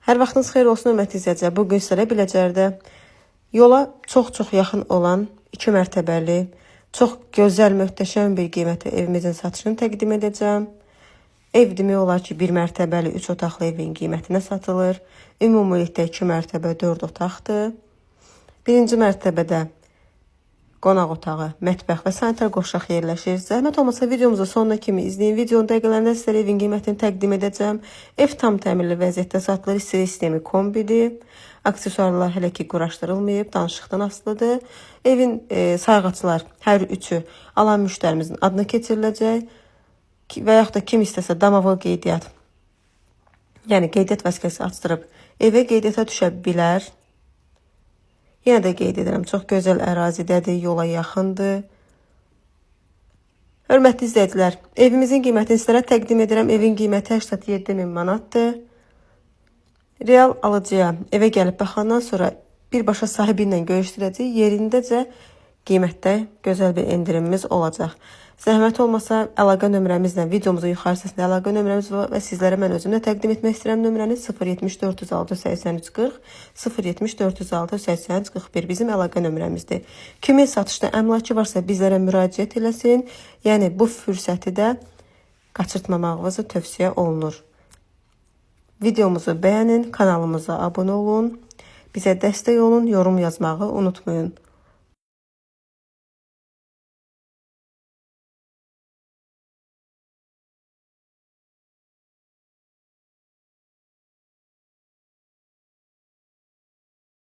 Hər vaxtınız xeyir olsun, hörmətli izləyicilər. Bu gün sizlərə Biləcərdə yola çox yaxın olan 2 mərtəbəli, çox gözəl, möhtəşəm bir qiymətə evimizin satışını təqdim edəcəm. Ev demək olar ki, 1 mərtəbəli 3 otaqlı evin qiymətinə satılır. Ümumilikdə 2 mərtəbə 4 otaqdır. Birinci mərtəbədə qonaq otağı, mətbəx və sanitar qovşaq yerləşir. Zəhmət olmasa videomuzu sonuna kimi izləyin. Videonun dəqiqələrində sizlərə evin qiymətini təqdim edəcəm. Ev tam təmirli vəziyyətdə satılır. İstilik sistemi kombidir. Aksesuarlar hələ ki quraşdırılmayıb, danışıqdan asılıdır. Evin sayğaclar hər üçü alan müştərimizin adına keçiriləcək və yaxud da kim istəsə damavol qeydiyyat, yəni qeydiyyat vəsiqəsi açdırıb evə qeydiyyata düşə bilər. Yenə də qeyd edirəm, çox gözəl ərazidədir, yola yaxındır. Hörmətli izləyicilər, evimizin qiymətini sizlərə təqdim edirəm. Evin qiyməti 87.000 manatdır. Real alıcıya evə gəlib baxandan sonra birbaşa sahibi ilə görüşdürəcək. Yerindəcə qiymətdə gözəl bir endirimimiz olacaq. Zəhmət olmasa əlaqə nömrəmizlə videomuzun yuxarı hissəsində əlaqə nömrəmiz var və sizlərə mən özümlə təqdim etmək istəyirəm nömrəni 070-406-8340, 070-406-8341 bizim əlaqə nömrəmizdir. Kimin satışda əmlakı varsa bizlərə müraciət eləsin. Yəni bu fürsəti də qaçırtmamağınızı tövsiyə olunur. Videomuzu bəyənin, kanalımıza abunə olun, bizə dəstək olun, yorum yazmağı unutmayın.